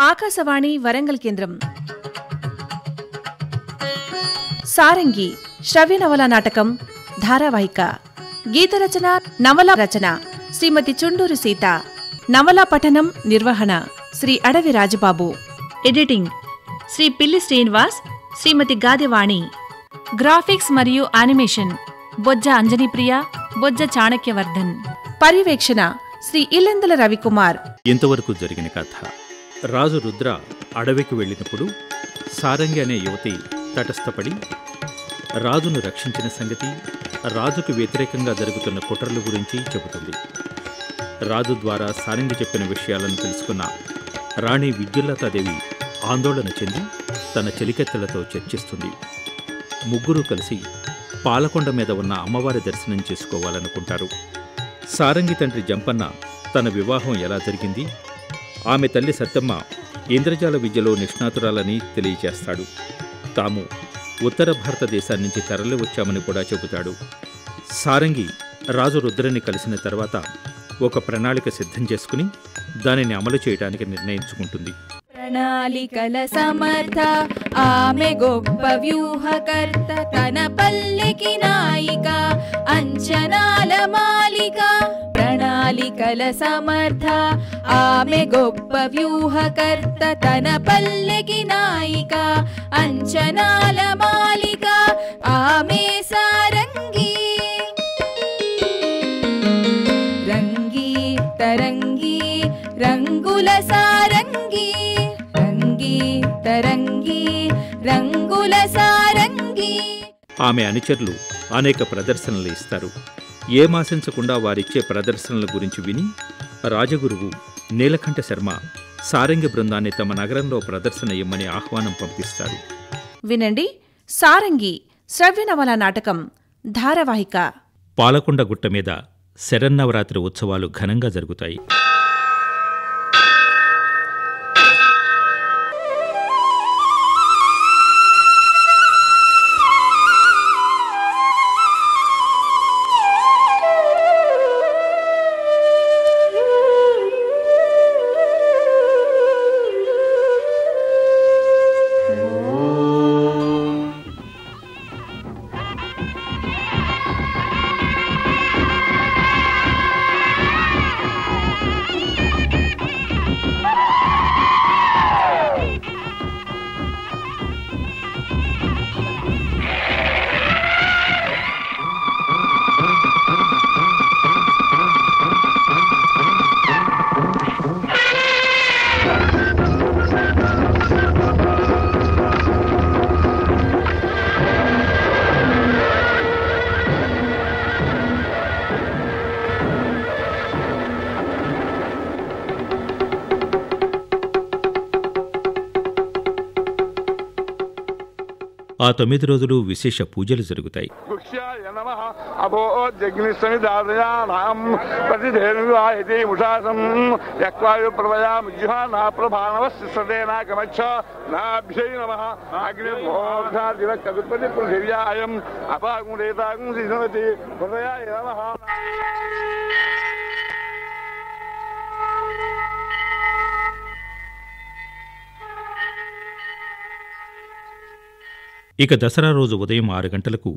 ఆకాశవాణి వరంగల్ కేంద్రం. సారంగి శ్రవ్య నవల నాటకం ధారావాహిక. గీతరచన నవల రచన శ్రీమతి చుండూరు సీత. నవలా పఠనం నిర్వహణ శ్రీ అడవి రాజబాబు. ఎడిటింగ్ శ్రీ పిల్లి శ్రీనివాస్, శ్రీమతి గాదెవాణి. గ్రాఫిక్స్ మరియు యానిమేషన్ బొజ్జ అంజనీప్రియ, బొజ్జ చాణక్యవర్ధన్. పర్యవేక్షణ శ్రీ ఇల్లెందల రవికుమార్. ఇంతవరకు జరిగిన కథ. రాజు రుద్ర అడవికి వెళ్ళినప్పుడు సారంగి అనే యువతి తటస్థపడి రాజును రక్షించిన సంగతి, రాజుకు వ్యతిరేకంగా జరుగుతున్న కుట్రల గురించి చెబుతుంది. రాజు ద్వారా సారంగి చెప్పిన విషయాలను తెలుసుకున్న రాణి విద్యుల్లతాదేవి ఆందోళన చెంది తన చెలికెత్తలతో చర్చిస్తుంది. ముగ్గురూ కలిసి పాలకొండ మీద ఉన్న అమ్మవారి దర్శనం చేసుకోవాలనుకుంటారు. సారంగి తండ్రి జంపన్న తన వివాహం ఎలా జరిగింది, ఆమె తల్లి సత్తమ్మ ఇంద్రజాల విద్యలో నిష్ణాతురాలని తెలియచేస్తాడు. తాము ఉత్తర భారతదేశాన్నించి తరలి వచ్చామని కూడా చెబుతాడు. సారంగి రాజు రుద్రని కలిసిన తర్వాత ఒక ప్రణాళిక సిద్ధం చేసుకుని దానిని అమలు చేయడానికి నిర్ణయించుకుంటుంది. ప్రణాళికల సమర్థ ఆమె గొప్ప వ్యూహకర్త, తన పల్లెకి నాయిక అంచనాల మాలిక. ప్రణాళికల సమర్థ ఆమె గొప్ప వ్యూహకర్త, తన పల్లెకి నాయిక అంచనాల మాలిక. ఆమె సారంగి రంగి తరంగి రంగుల సారంగి, రంగి తరంగి రంగుల సారంగి. ఆమె అనుచరులు అనేక ప్రదర్శనలు ఇస్తారు. ఏమాశించకుండా వారిచ్చే ప్రదర్శనల గురించి విని రాజగురువు నీలకంఠ శర్మ సారంగి బృందాన్ని తమ నగరంలో ప్రదర్శన ఇమ్మని ఆహ్వానం పంపిస్తారు. వినండి సారంగి శ్రవ్య నవల నాటకం ధారావాహిక. పాలకొండ గుట్ట మీద శరన్నవరాత్రి ఉత్సవాలు ఘనంగా జరుగుతాయి. ఆ 9 రోజులు విశేష పూజలు జరుగుతాయి. ఇక దసరా రోజు ఉదయం 6 గంటలకు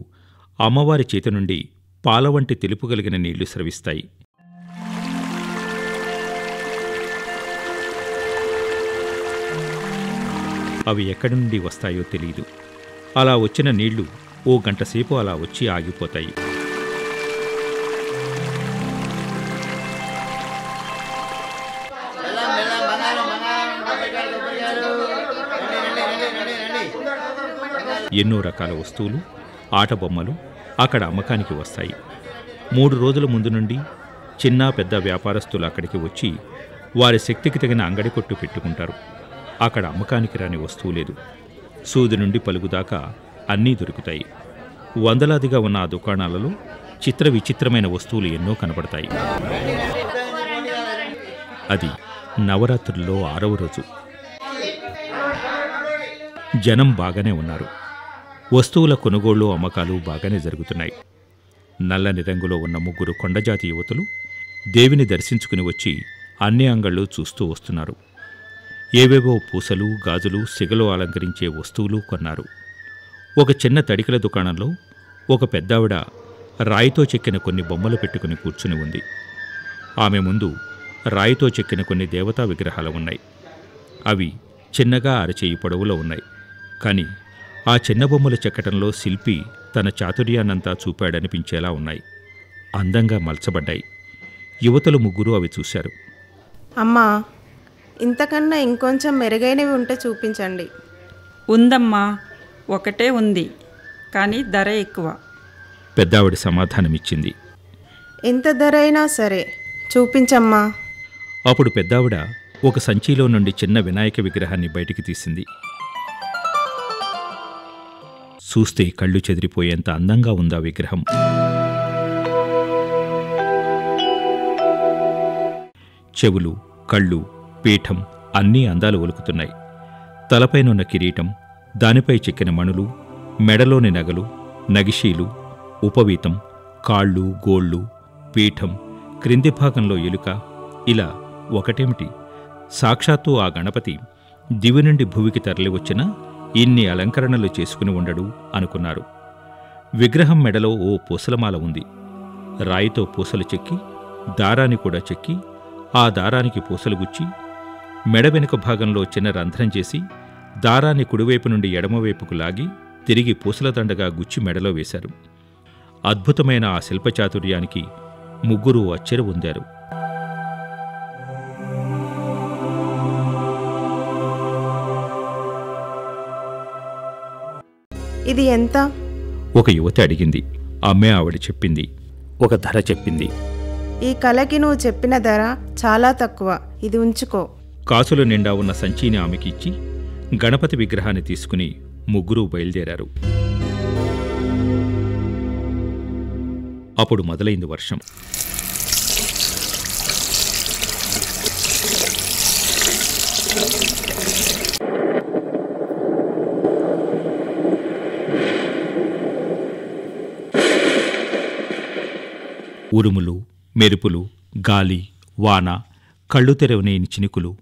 అమ్మవారి చేతి నుండి పాల వంటి తెలుపు కలిగిన నీళ్లు స్రవిస్తాయి. అవి ఎక్కడి నుండి వస్తాయో తెలియదు. అలా వచ్చిన నీళ్లు ఓ గంట సేపు అలా వచ్చి ఆగిపోతాయి. ఎన్నో రకాల వస్తువులు, ఆటబొమ్మలు అక్కడ అమ్మకానికి వస్తాయి. 3 రోజుల ముందు నుండి చిన్న పెద్ద వ్యాపారస్తులు అక్కడికి వచ్చి వారి శక్తికి తగిన అంగడి కొట్టు పెట్టుకుంటారు. అక్కడ అమ్మకానికి రాని వస్తువు లేదు. సూది నుండి పలుగుదాకా అన్నీ దొరుకుతాయి. వందలాదిగా ఉన్న ఆ దుకాణాలలో చిత్ర విచిత్రమైన వస్తువులు ఎన్నో కనబడతాయి. అది నవరాత్రుల్లో 6వ రోజు. జనం బాగానే ఉన్నారు. వస్తువుల కొనుగోళ్లు అమ్మకాలు బాగానే జరుగుతున్నాయి. నల్లని రంగులో ఉన్న 3 కొండజాతి యువతులు దేవిని దర్శించుకుని వచ్చి అన్ని అంగళ్ళు చూస్తూ వస్తున్నారు. ఏవేవో పూసలు, గాజులు, సిగలో అలంకరించే వస్తువులు కొన్నారు. ఒక చిన్న తడికల దుకాణంలో ఒక పెద్దావిడ రాయితో చెక్కిన కొన్ని బొమ్మలు పెట్టుకుని కూర్చుని ఉంది. ఆమె ముందు రాయితో చెక్కిన కొన్ని దేవతా విగ్రహాలు ఉన్నాయి. అవి చిన్నగా అరచేయి పొడవులో ఉన్నాయి. కానీ ఆ చిన్న బొమ్మలు చెక్కటంలో శిల్పి తన చాతుర్యాన్నంతా చూపాడనిపించేలా ఉన్నాయి. అందంగా మలచబడ్డాయి. యువతులు ముగ్గురు అవి చూశారు. అమ్మా, ఇంతకన్నా ఇంకొంచెం మెరుగైనవి ఉంటే చూపించండి. ఉందమ్మా, ఒకటే ఉంది, కానీ ధర ఎక్కువ. పెద్దావిడ సమాధానమిచ్చింది. ఎంత ధర అయినా సరే చూపించమ్మా. అప్పుడు పెద్దావిడ ఒక సంచిలో నుండి చిన్న వినాయక విగ్రహాన్ని బయటికి తీసింది. చూస్తే కళ్ళు చెదిరిపోయేంత అందంగా ఉందా విగ్రహం. చెవులు, కళ్ళు, పీఠం అన్నీ అందాలు ఒలుకుతున్నాయి. తలపైనున్న కిరీటం, దానిపై చెక్కిన మణులు, మెడలోని నగలు, నగిషీలు, ఉపవీతం, కాళ్ళు, గోళ్ళు, పీఠం, క్రింది భాగంలో ఎలుక, ఇలా ఒకటేమిటి, సాక్షాత్తు ఆ గణపతి దివి నుండి భువికి తరలివచ్చినా ఇన్ని అలంకరణలు చేసుకుని ఉండడు అనుకున్నారు. విగ్రహం మెడలో ఓ పూసలమాల ఉంది. రాయితో పూసలు చెక్కి, దారాన్ని కూడా చెక్కి, ఆ దారానికి పూసలు గుచ్చి, మెడ వెనుక భాగంలో చిన్న రంధ్రం చేసి, దారాన్ని కుడివైపు నుండి ఎడమవైపుకు లాగి తిరిగి పూసల దండగా గుచ్చి మెడలో వేశారు. అద్భుతమైన ఆ శిల్పచాతుర్యానికి ముగ్గురు అచ్చెరు పొందారు. ఇది ఎంత? ఒక యువతి అడిగింది. అమ్మే ఆవిడ చెప్పింది. ఒక ధర చెప్పింది. ఈ కళకి నువ్వు చెప్పిన ధర చాలా తక్కువ, ఇది ఉంచుకో. కాసుల నిండా ఉన్న సంచిని ఆమెకి ఇచ్చి గణపతి విగ్రహాన్ని తీసుకుని ముగ్గురూ బయలుదేరారు. అప్పుడు మొదలైంది వర్షం. ఉరుములు, మెరుపులు, గాలి, వాన, కళ్ళు తెరవనేని చినుకులు.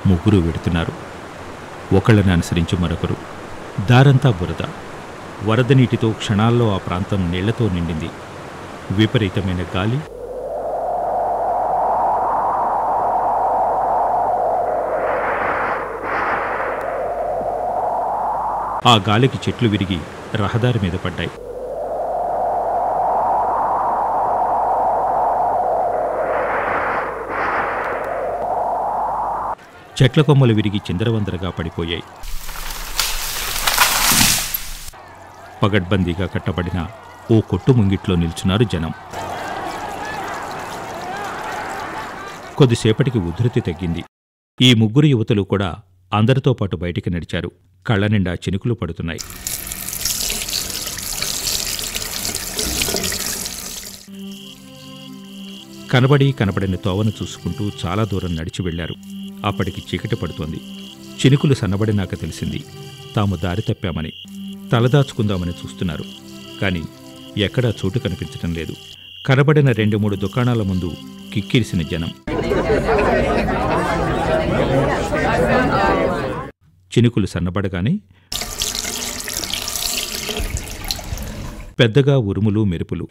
ముగ్గురు వెడుతున్నారు. ఒకళ్ళని అనుసరించి మరొకరు. దారంతా బురద. వరద నీటితో క్షణాల్లో ఆ ప్రాంతం నీళ్లతో నిండింది. విపరీతమైన గాలి. ఆ గాలికి చెట్లు విరిగి రహదారి మీద పడ్డాయి. చెట్ల కొమ్మలు విరిగి చిందరవందరగా పడిపోయాయి. పగడ్బందీగా కట్టబడిన ఓ కొట్టు ముంగిట్లో నిల్చున్నారు జనం. కొద్దిసేపటికి ఉధృతి తగ్గింది. ఈ ముగ్గురు యువతులు కూడా అందరితో పాటు బయటికి నడిచారు. కళ్ళ నిండా చినుకులు పడుతున్నాయి. కనబడిన తోవను చూసుకుంటూ చాలా దూరం నడిచి వెళ్లారు. అప్పటికి చీకటి పడుతోంది. చినుకులు సన్నబడినాక తెలిసింది తాము దారి తప్పామని. తలదాచుకుందామని చూస్తున్నారు. కాని ఎక్కడా చోటు కనిపించటం లేదు. కనబడిన 2-3 దుకాణాల ముందు కిక్కిరిసిన జనం. చినుకులు సన్నబడగానే పెద్దగా ఉరుములు, మెరుపులు.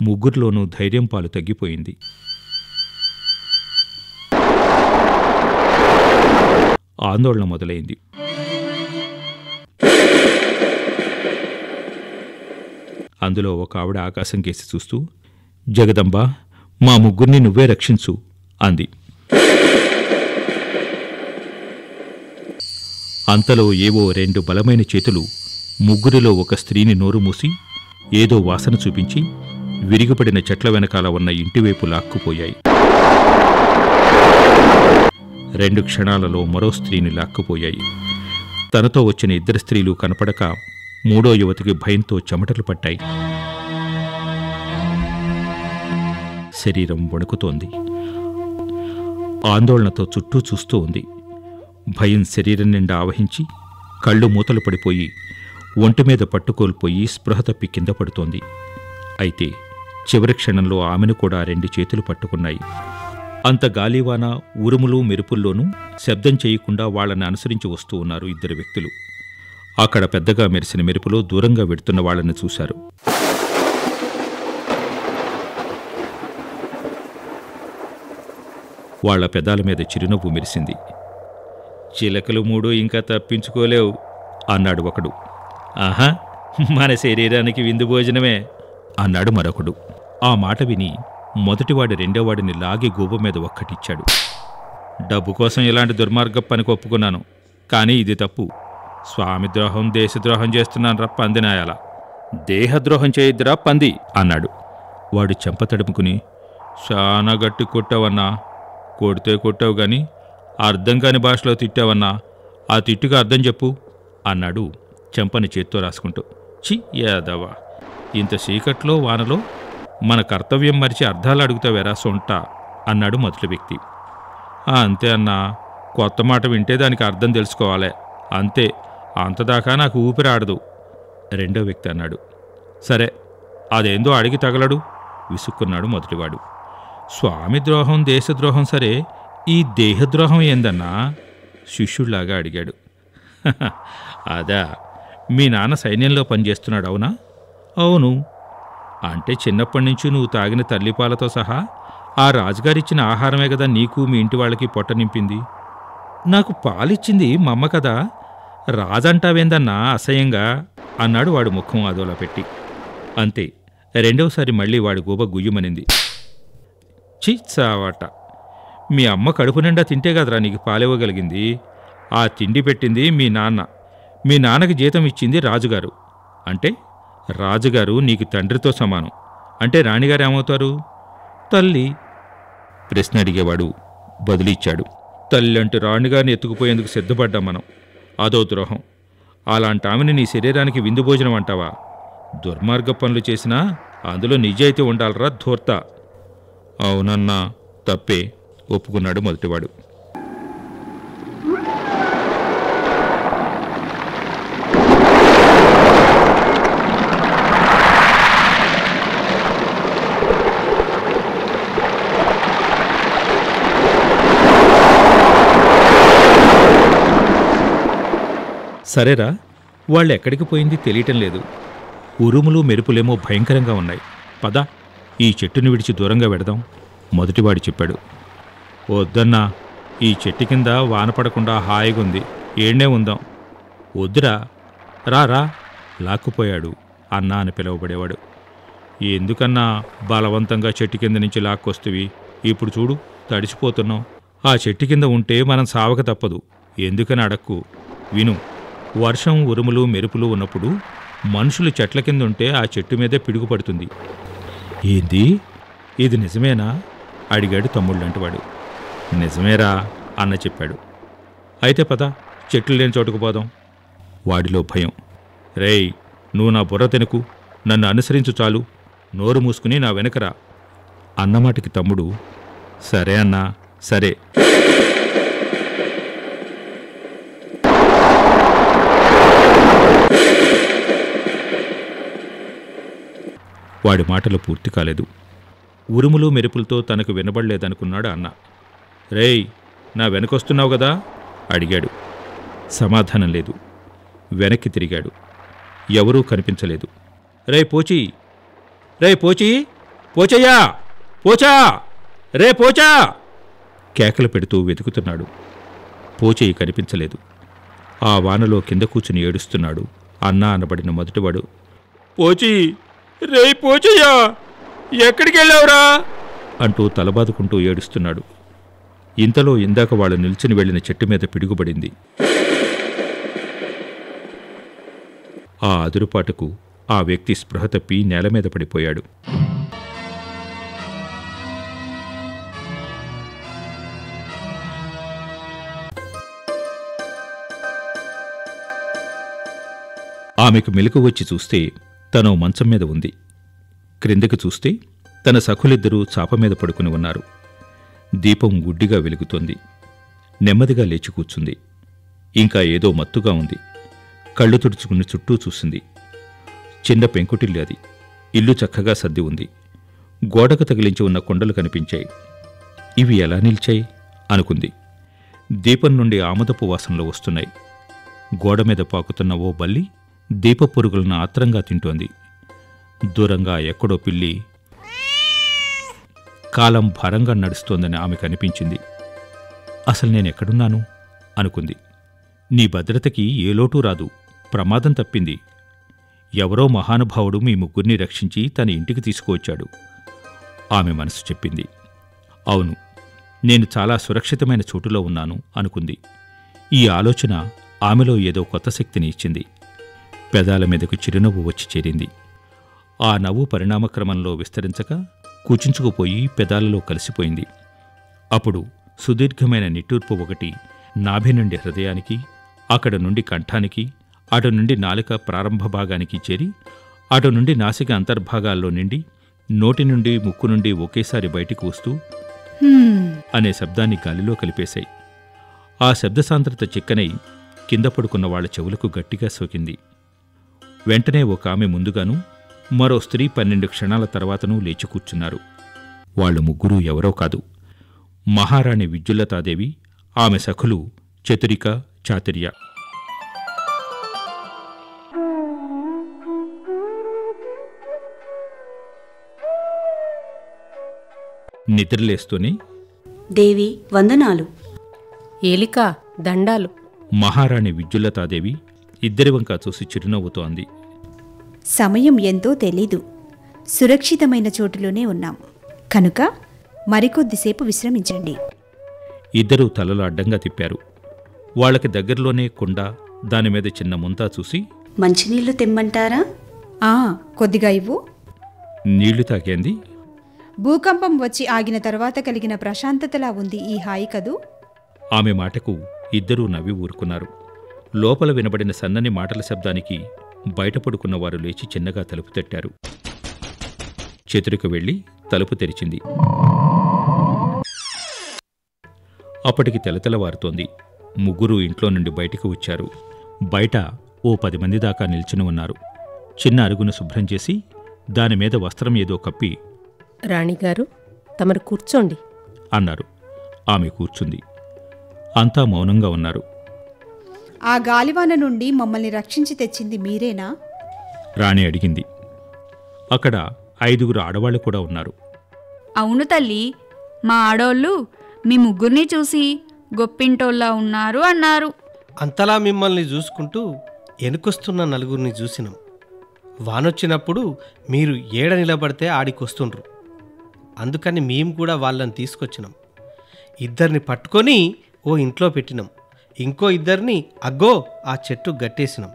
ముగ్గురిలోనూ ధైర్యం పాలు తగ్గిపోయింది. ఆందోళన మొదలైంది. అందులో ఒక ఆవిడ ఆకాశం కేసి చూస్తూ, జగదంబ, మా ముగ్గురిని నువ్వే రక్షించు అంది. అంతలో ఏవో 2 బలమైన చేతులు ముగ్గురిలో ఒక స్త్రీని నోరు మూసి ఏదో వాసన చూపించి విరిగిపడిన చెట్ల వెనకాల ఉన్న ఇంటివైపు లాక్కుపోయాయి. 2 క్షణాలలో మరో స్త్రీని లాక్కుపోయాయి. తనతో వచ్చిన 2 స్త్రీలు కనపడక 3వ యువతికి భయంతో చెమటలు పట్టాయి. శరీరం వణుకుతోంది. ఆందోళనతో చుట్టూ చూస్తూ ఉంది. భయం శరీరం నిండా ఆవహించి కళ్ళు మూతలు పడిపోయి ఒంటిమీద పట్టుకోల్పోయి స్పృహ తప్పి కింద పడుతోంది. అయితే చివరి క్షణంలో ఆమెను కూడా 2 చేతులు పట్టుకున్నాయి. అంత గాలివాన, ఉరుములు, మెరుపుల్లోనూ శబ్దం చేయకుండా వాళ్ళని అనుసరించి వస్తూ ఉన్నారు 2 వ్యక్తులు. అక్కడ పెద్దగా మెరిసిన మెరుపులో దూరంగా వెడుతున్న వాళ్ళని చూశారు. వాళ్ల పెదాల మీద చిరునవ్వు మెరిసింది. చిలకలు 3 ఇంకా తప్పించుకోలేవు అన్నాడు ఒకడు. ఆహా, మన శరీరానికి విందు భోజనమే అన్నాడు మరొకడు. ఆ మాట విని మొదటివాడు 2వవాడిని లాగి గూబ మీద ఒక్కటిచ్చాడు. డబ్బు కోసం ఇలాంటి దుర్మార్గ పనికి ఒప్పుకున్నాను, కానీ ఇది తప్పు. స్వామిద్రోహం, దేశద్రోహం చేస్తున్నాను రా పందినాయాల. దేహద్రోహం చేయొద్దురా పంది అన్నాడు. వాడు చెంప తడుముకుని, చాలా గట్టి కొట్టావన్నా, కొడితే కొట్టావు గాని అర్థం కాని భాషలో తిట్టావన్నా, ఆ తిట్టుకు అర్థం చెప్పు అన్నాడు చెంపని చేత్తో రాసుకుంటూ. చి యాదవా, ఇంత చీకట్లో వానలో మన కర్తవ్యం మరిచి అర్థాలు అడుగుతావేరా సొంట అన్నాడు మొదటి వ్యక్తి. అంతే అన్నా, కొత్త మాట వింటే దానికి అర్థం తెలుసుకోవాలి అంతే, అంతదాకా నాకు ఊపిరాడదు 2వ వ్యక్తి అన్నాడు. సరే, అదేందో అడిగి తగలడు విసుక్కున్నాడు మొదటివాడు. స్వామిద్రోహం, దేశద్రోహం సరే, ఈ దేహద్రోహం ఏందన్నా శిష్యుళ్లాగా అడిగాడు. అదా, మీ నాన్న సైన్యంలో పనిచేస్తున్నాడు అవునా? అవును. అంటే చిన్నప్పటి నుంచి నువ్వు తాగిన తల్లిపాలతో సహా ఆ రాజుగారిచ్చిన ఆహారమే కదా నీకు మీ ఇంటి వాళ్ళకి పొట్ట నింపింది. నాకు పాలిచ్చింది మా అమ్మ కదా, రాజంటావేందన్నా అసహ్యంగా అన్నాడు వాడు ముఖం అదోలా పెట్టి. అంతే, 2వసారి మళ్ళీ వాడి గూబ గుయ్యమనింది. చిచ్చావాట, మీ అమ్మ కడుపు నిండా తింటే కదరా నీకు పాలివ్వగలిగింది. ఆ తిండి పెట్టింది మీ నాన్న. మీ నాన్నకి జీతం ఇచ్చింది రాజుగారు. అంటే రాజుగారు నీకు తండ్రితో సమానం. అంటే రాణిగారు ఏమవుతారు? తల్లి. ప్రశ్న అడిగేవాడు బదులిచ్చాడు. తల్లి అంటే రాణిగారిని ఎత్తుకుపోయేందుకు సిద్ధపడ్డాం మనం. అదో ద్రోహం. అలాంటి ఆమెని నీ శరీరానికి విందు భోజనం అంటావా? దుర్మార్గ పనులు చేసినా అందులో నిజాయితీ ఉండాలరా ధూర్త. అవునన్నా, తప్పే ఒప్పుకున్నాడు మొదటివాడు. సరేరా, వాళ్ళు ఎక్కడికి పోయింది తెలియటం లేదు. ఉరుములు మెరుపులేమో భయంకరంగా ఉన్నాయి. పద, ఈ చెట్టుని విడిచి దూరంగా వెడదాం మొదటివాడు చెప్పాడు. వద్దన్నా, ఈ చెట్టు కింద వాన పడకుండా హాయిగుంది, ఏడ్నే ఉందాం. వద్దురా, రా లాక్కుపోయాడు అన్నా అని పిలువబడేవాడు. ఎందుకన్నా బలవంతంగా చెట్టు కింద నుంచి లాక్కొస్తవి? ఇప్పుడు చూడు, తడిసిపోతున్నాం. ఆ చెట్టు కింద ఉంటే మనం సావక తప్పదు. ఎందుకని అడక్కు. విను, వర్షం, ఉరుములు, మెరుపులు ఉన్నప్పుడు మనుషులు చెట్ల కింద ఉంటే ఆ చెట్టు మీదే పిడుగుపడుతుంది. ఏంది, ఇది నిజమేనా అడిగాడు తమ్ముళ్ళంటివాడు. నిజమేరా అన్న చెప్పాడు. అయితే పద, చెట్లు లేని చోటుకు పోదాం. వాడిలో భయం. రేయ్, నువ్వు నా బుర్ర తెనుకు, నన్ను అనుసరించు చాలు, నోరు మూసుకుని నా వెనకరా అన్నమాటికి తమ్ముడు సరే అన్నా సరే. వాడి మాటలు పూర్తి కాలేదు. ఉరుములు మెరుపులతో తనకు వినబడలేదనుకున్నాడు అన్న. రేయ్, నా వెనకొస్తున్నావు కదా అడిగాడు. సమాధానం లేదు. వెనక్కి తిరిగాడు. ఎవరూ కనిపించలేదు. రే పోచి, రే పోచి, పోచయ్యా, పోచా, రే పోచా కేకలు పెడుతూ వెతుకుతున్నాడు. పోచేయి కనిపించలేదు. ఆ వానలో కింద కూర్చుని ఏడుస్తున్నాడు అన్నా అనబడిన మొదటివాడు. పోచి, రే పోచయ్యా, ఎక్కడికి వెళ్ళావురా అంటూ తలబాదుకుంటూ ఏడుస్తున్నాడు. ఇంతలో ఇందాక వాళ్ళు నిల్చుని వెళ్లిన చెట్టు మీద పిడుగుపడింది. ఆ అదురుపాటుకు ఆ వ్యక్తి స్పృహ తప్పి నేలమీద పడిపోయాడు. ఆమెకు మెలకు వచ్చి చూస్తే తను మంచం మీద ఉంది. క్రిందకి చూస్తే తన సఖులిద్దరూ చాపమీద పడుకుని ఉన్నారు. దీపం గుడ్డిగా వెలుగుతోంది. నెమ్మదిగా లేచి కూర్చుంది. ఇంకా ఏదో మత్తుగా ఉంది. కళ్ళు తుడుచుకుని చుట్టూ చూసింది. చిన్న పెంకుటిల్లు అది. ఇల్లు చక్కగా సర్ది ఉంది. గోడకు తగిలించి ఉన్న కొండలు కనిపించాయి. ఇవి ఎలా నిల్చాయి అనుకుంది. దీపం నుండి ఆముదపు వాసనలు వస్తున్నాయి. గోడమీద పాకుతున్న ఓ బల్లి దీపపురుగులను ఆత్రంగా తింటోంది. దూరంగా ఎక్కడో పిల్లి కాలం భారంగా నడుస్తోందని ఆమెకు అనిపించింది. అసలు నేనెక్కడున్నాను అనుకుంది. నీ భద్రతకి ఏ లోటు రాదు, ప్రమాదం తప్పింది. ఎవరో మహానుభావుడు మీ ముగ్గురిని రక్షించి తన ఇంటికి తీసుకువచ్చాడు ఆమె మనసు చెప్పింది. అవును, నేను చాలా సురక్షితమైన చోటులో ఉన్నాను అనుకుంది. ఈ ఆలోచన ఆమెలో ఏదో కొత్త శక్తిని ఇచ్చింది. పెదాల మీదకు చిరునవ్వు వచ్చి చేరింది. ఆ నవ్వు పరిణామక్రమంలో విస్తరించక కుచించుకుపోయి పెదాలలో కలిసిపోయింది. అప్పుడు సుదీర్ఘమైన నిట్టూర్పు ఒకటి నాభి నుండి హృదయానికి, అక్కడ నుండి కంఠానికి, అటు నుండి నాలుక ప్రారంభ భాగానికి చేరి, అటు నుండి నాసిక అంతర్భాగాల్లో నిండి, నోటి నుండి ముక్కు నుండి ఒకేసారి బయటికి వస్తూ అనే శబ్దాన్ని గాలిలో కలిపేశాయి. ఆ శబ్దసాంద్రత చిక్కనై కింద పడుకున్న వాళ్ల చెవులకు గట్టిగా సోకింది. వెంటనే ఒక ఆమె ముందుగాను, మరో స్త్రీ 12 క్షణాల తర్వాతనూ లేచి కూర్చున్నారు. వాళ్లు ముగ్గురూ ఎవరో కాదు, మహారాణి విద్యుల్లతాదేవి, ఆమె సఖులు చతురిక, చాతుర్య. నిద్రలేస్తూనే దేవి వందనాలు. ఏలిక దండాలు. మహారాణి విద్యుల్లతాదేవి ఇద్దరి వంకా చూసి చిరునవ్వుతో అంది. సమయం ఎంతో తెలీదు. సురక్షితమైన చోటులోనే ఉన్నాం కనుక మరికొద్దిసేపు విశ్రమించండి. ఇద్దరూ తలలు అడ్డంగా తిప్పారు. వాళ్ళకి దగ్గరలోనే కుండ, దానిమీద చిన్న ముంతా చూసి, మంచినీళ్లు తెమ్మంటారా? కొద్దిగా ఇవ్వు. నీళ్లు తాగేంది. భూకంపం వచ్చి ఆగిన తర్వాత కలిగిన ప్రశాంతతలా ఉంది ఈ హాయి కదూ. ఆమె మాటకు ఇద్దరూ నవ్వి ఊరుకున్నారు. లోపల వినబడిన సన్నని మాటల శబ్దానికి బయటపడుకున్న వారు లేచి చిన్నగా తలుపు తట్టారు. చతురిక వెళ్లి తలుపు తెరిచింది. అప్పటికి తెలతెలవారుతోంది. ముగ్గురు ఇంట్లో నుండి బయటికి వచ్చారు. బయట ఓ 10 మంది దాకా నిల్చుని ఉన్నారు. చిన్న అరుగును శుభ్రం చేసి దానిమీద వస్త్రం ఏదో కప్పి, రాణిగారు తమరు కూర్చోండి అన్నారు. ఆమె కూర్చుంది. అంతా మౌనంగా ఉన్నారు. ఆ గాలివాన నుండి మమ్మల్ని రక్షించి తెచ్చింది మీరేనా? రాణి అడిగింది. అక్కడ 5 ఆడవాళ్లు కూడా ఉన్నారు. అవును తల్లి, మా ఆడోళ్ళు మీ ముగ్గురిని చూసి గొప్పింటోళ్ళ ఉన్నారు అన్నారు. అంతలా మిమ్మల్ని చూసుకుంటూ ఎనుకొస్తున్న నలుగురిని చూసినాం. వానొచ్చినప్పుడు మీరు ఏడ నిలబడితే ఆడికొస్తుండ్రు. అందుకని మేము కూడా వాళ్ళని తీసుకొచ్చినాం. 2 పట్టుకొని ఓ ఇంట్లో పెట్టినాం. ఇంకో 2 అగ్గో ఆ చెట్టు గట్టేసినాం.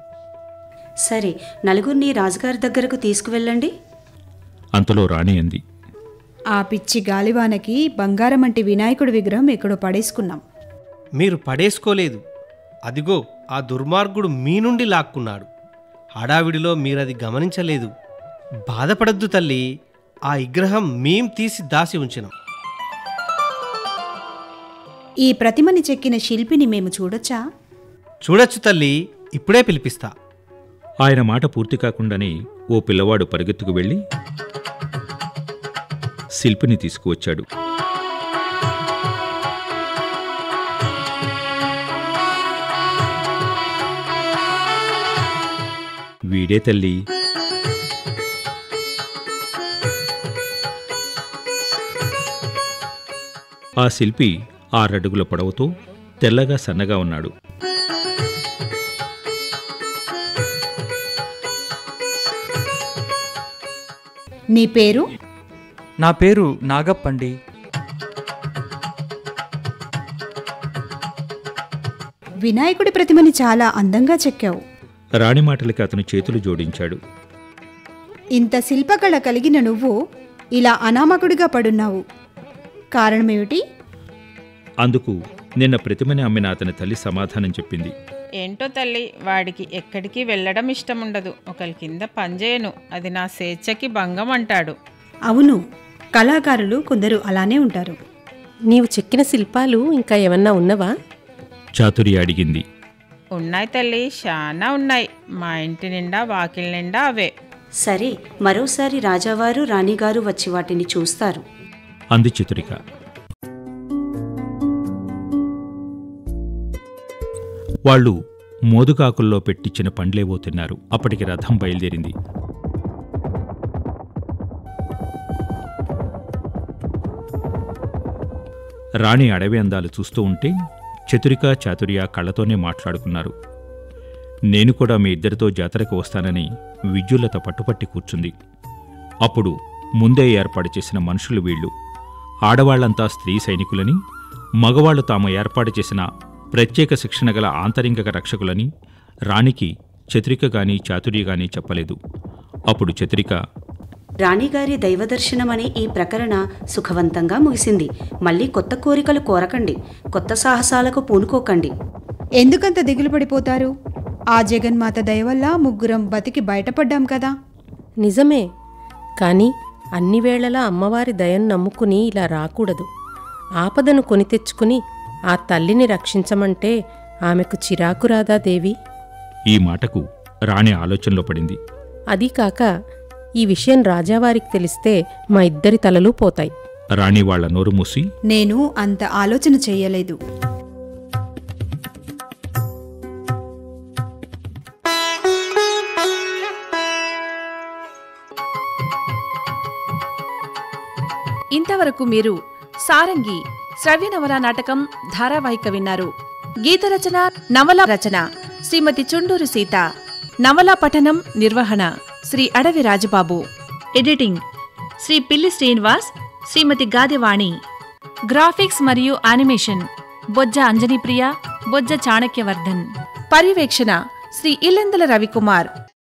సరే, నలుగురిని రాజుగారి దగ్గరకు తీసుకువెళ్ళండి. అంతలో రాణి అంది. ఆ పిచ్చి గాలివానకి బంగారమంటి వినాయకుడి విగ్రహం ఎక్కడో పడేసుకున్నాం. మీరు పడేసుకోలేదు, అదిగో ఆ దుర్మార్గుడు మీ నుండి లాక్కున్నాడు. హడావిడిలో మీరది గమనించలేదు. బాధపడద్దు తల్లి, ఆ విగ్రహం మేం తీసి దాసి ఉంచినాం. ఈ ప్రతిమని చెక్కిన శిల్పిని మేము చూడొచ్చా? చూడొచ్చు తల్లి, ఇప్పుడే పిలిపిస్తా. ఆయన మాట పూర్తి కాకుండానే ఓ పిల్లవాడు పరిగెత్తుకు వెళ్ళి శిల్పిని తీసుకువచ్చాడు. వీడే తల్లి. ఆ శిల్పి 6 అడుగుల పొడవుతో తెల్లగా సన్నగా ఉన్నాడు. నీ పేరు? నా పేరు నాగప్పండి. వినాయకుడి ప్రతిమని చాలా అందంగా చెక్కావు. రాణి మాటలకి అతను చేతులు జోడించాడు. ఇంత శిల్పకళ కలిగిన నువ్వు ఇలా అనామకుడిగా పడున్నావు. కారణమేమిటి? అందుకు నిన్న ప్రతిమని అమ్మిన అతని తల్లి సమాధానం చెప్పింది. ఏంటో తల్లి, వాడికి ఎక్కడికి వెళ్ళడం ఇష్టముండదు. ఒకరి కింద పనిచేయను, అది నా స్వేచ్ఛకి భంగం అంటాడు. అవును, కళాకారులు కొందరు అలానే ఉంటారు. నీవు చెక్కిన శిల్పాలు ఇంకా ఏమన్నా ఉన్నవా? చాతుర్య అడిగింది. ఉన్నాయి తల్లి, చాలా ఉన్నాయి. మా ఇంటి నిండా వాకిలి నిండా అవే. సరే, మరోసారి రాజావారు రాణిగారు వచ్చి వాటిని చూస్తారు అంది చతురిక. వాళ్ళు మోదుగాకుల్లో పెట్టించిన పండ్లేవో తిన్నారు. అప్పటికి రథం బయలుదేరింది. రాణి అడవి అందాలు చూస్తూ ఉంటే చతురిక చాతుర్య కళ్ళతోనే మాట్లాడుకున్నారు. నేను కూడా మీ ఇద్దరితో జాతరకు వస్తానని విద్యుల్లత పట్టుపట్టి కూర్చుంది. అప్పుడు ముందే ఏర్పాటు చేసిన మనుషులు వీళ్ళు. ఆడవాళ్లంతా స్త్రీ సైనికులని, మగవాళ్లు తాము ఏర్పాటు చేసిన ప్రత్యేక శిక్షణ గల ఆంతరింగక రక్షకులని రాణికి చతురిక గాని చాతుర్య గాని చెప్పలేదు. అప్పుడు చతురిక, రాణిగారి దైవదర్శనమనే ఈ ప్రకరణ సుఖవంతంగా ముగిసింది. మళ్ళీ కొత్త కోరికలు కోరకండి, కొత్త సాహసాలకు పూనుకోకండి. ఎందుకంత దిగులు పడిపోతారు? ఆ జగన్మాత దయ వల్ల ముగ్గురం బతికి బయటపడ్డాం కదా. నిజమే, కానీ అన్ని వేళలా అమ్మవారి దయను నమ్ముకుని ఇలా రాకూడదు. ఆపదను కొని తెచ్చుకుని ఆ తల్లిని రక్షించమంటే ఆమెకు చిరాకు రాదా దేవి? ఈ మాటకు రాణి ఆలోచనలో పడింది. అదీకాక ఈ విషయం రాజావారికి తెలిస్తే మా ఇద్దరి తలలు పోతాయి. రాణి వాళ్ల నోరు మూసి, నేను అంత ఆలోచన చెయ్యలేదు. ఇంతవరకు మీరు సారంగి శ్రవ్య నవలా నాటకం ధారావాహిక విన్నారు. గీతరచన, నవల రచన శ్రీమతి చుండూరు సీత. నవలా పఠనం, నిర్వహణ శ్రీ అడవి రాజబాబు. ఎడిటింగ్ శ్రీ పిల్లి శ్రీనివాస్, శ్రీమతి గాదెవాణి. గ్రాఫిక్స్ మరియు యానిమేషన్ బొజ్జ అంజనీప్రియ, బొజ్జ చాణక్యవర్ధన్. పర్యవేక్షణ శ్రీ ఇల్లెందల రవికుమార్.